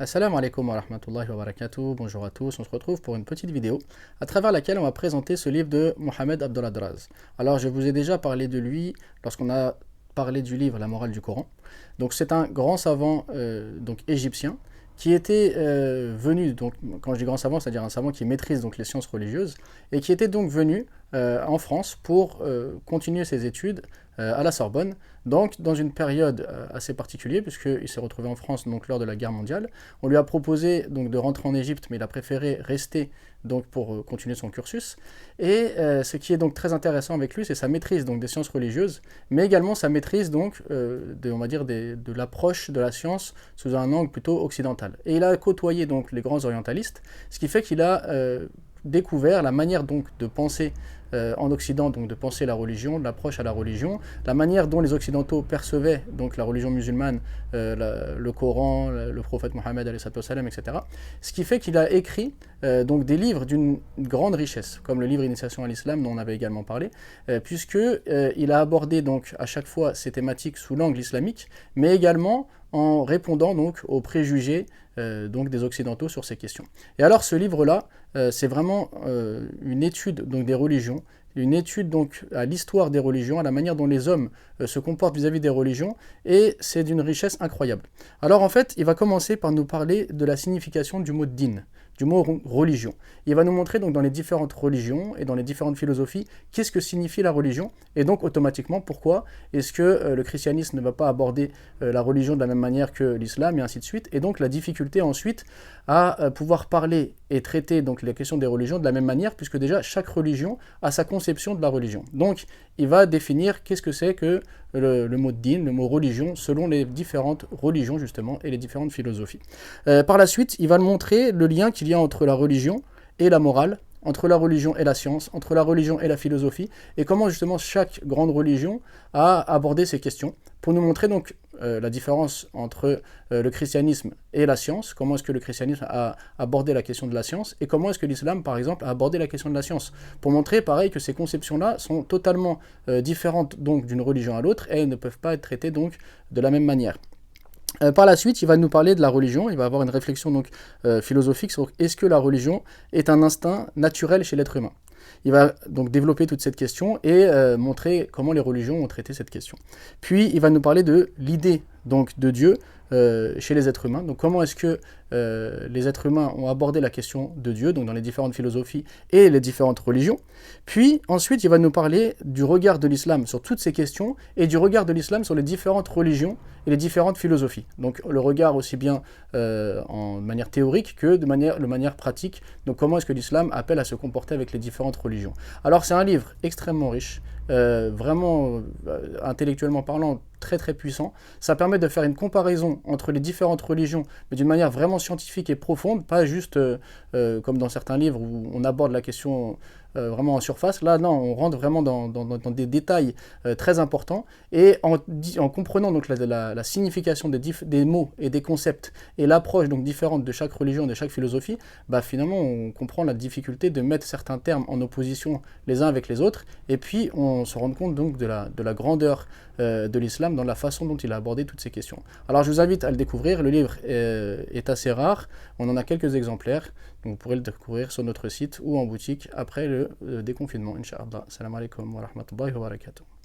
Assalamu alaikum wa rahmatullahi wa barakatuh, bonjour à tous, on se retrouve pour une petite vidéo à travers laquelle on va présenter ce livre de Mohamed Abdeladraz. Alors je vous ai déjà parlé de lui lorsqu'on a parlé du livre La morale du Coran. Donc c'est un grand savant donc égyptien qui était venu, donc quand je dis grand savant, c'est-à-dire un savant qui maîtrise donc les sciences religieuses, et qui était donc venu en France pour continuer ses études à la Sorbonne, donc dans une période assez particulière, puisqu'il s'est retrouvé en France donc, lors de la guerre mondiale. On lui a proposé donc, de rentrer en Égypte, mais il a préféré rester donc, pour continuer son cursus. Et ce qui est donc très intéressant avec lui, c'est sa maîtrise donc, des sciences religieuses, mais également sa maîtrise donc, on va dire de l'approche de la science sous un angle plutôt occidental. Et il a côtoyé donc, les grands orientalistes, ce qui fait qu'il a découvert la manière donc de penser en Occident, donc de penser la religion, l'approche à la religion, la manière dont les Occidentaux percevaient donc la religion musulmane, le Coran, le prophète Mohammed, etc. Ce qui fait qu'il a écrit donc des livres d'une grande richesse, comme le livre Initiation à l'Islam dont on avait également parlé, puisqu'il a abordé donc à chaque fois ces thématiques sous l'angle islamique, mais également en répondant donc aux préjugés donc des Occidentaux sur ces questions. Et alors ce livre-là, c'est vraiment une étude donc, des religions, une étude donc à l'histoire des religions, à la manière dont les hommes se comportent vis-à-vis des religions, et c'est d'une richesse incroyable. Alors en fait, il va commencer par nous parler de la signification du mot din, du mot religion. Il va nous montrer donc dans les différentes religions et dans les différentes philosophies qu'est-ce que signifie la religion, et donc automatiquement pourquoi est-ce que le christianisme ne va pas aborder la religion de la même manière que l'islam, et ainsi de suite, et donc la difficulté ensuite à pouvoir parler et traiter donc les questions des religions de la même manière, puisque déjà chaque religion a sa conception de la religion. Donc il va définir qu'est-ce que c'est que le mot din, le mot religion, selon les différentes religions justement et les différentes philosophies. Par la suite, il va montrer le lien qu'il y a entre la religion et la morale, entre la religion et la science, entre la religion et la philosophie, et comment justement chaque grande religion a abordé ces questions, pour nous montrer donc la différence entre le christianisme et la science, comment est-ce que le christianisme a abordé la question de la science, et comment est-ce que l'islam, par exemple, a abordé la question de la science, pour montrer, pareil, que ces conceptions-là sont totalement différentes donc d'une religion à l'autre, et ne peuvent pas être traitées donc de la même manière. Par la suite, il va nous parler de la religion, il va avoir une réflexion donc, philosophique sur est-ce que la religion est un instinct naturel chez l'être humain. Il va donc développer toute cette question et montrer comment les religions ont traité cette question. Puis il va nous parler de l'idée donc de Dieu chez les êtres humains. Donc comment est-ce que les êtres humains ont abordé la question de Dieu, donc dans les différentes philosophies et les différentes religions. Puis ensuite il va nous parler du regard de l'islam sur toutes ces questions et du regard de l'islam sur les différentes religions et les différentes philosophies. Donc le regard aussi bien en manière théorique que de manière pratique. Donc comment est-ce que l'islam appelle à se comporter avec les différentes religions. Alors c'est un livre extrêmement riche, vraiment intellectuellement parlant très très puissant. Ça permet de faire une comparaison entre les différentes religions, mais d'une manière vraiment scientifique et profonde, pas juste comme dans certains livres où on aborde la question vraiment en surface. Là, non, on rentre vraiment dans des détails très importants, et en comprenant donc la signification des mots et des concepts et l'approche donc différente de chaque religion, de chaque philosophie, bah, finalement on comprend la difficulté de mettre certains termes en opposition les uns avec les autres, et puis on se rend compte donc de la grandeur de l'islam dans la façon dont il a abordé toutes ces questions. Alors je vous invite à le découvrir, le livre est assez rare, on en a quelques exemplaires, donc vous pourrez le découvrir sur notre site ou en boutique après le déconfinement, Inch'Allah. Salam alaikum wa rahmatullahi wa barakatuh.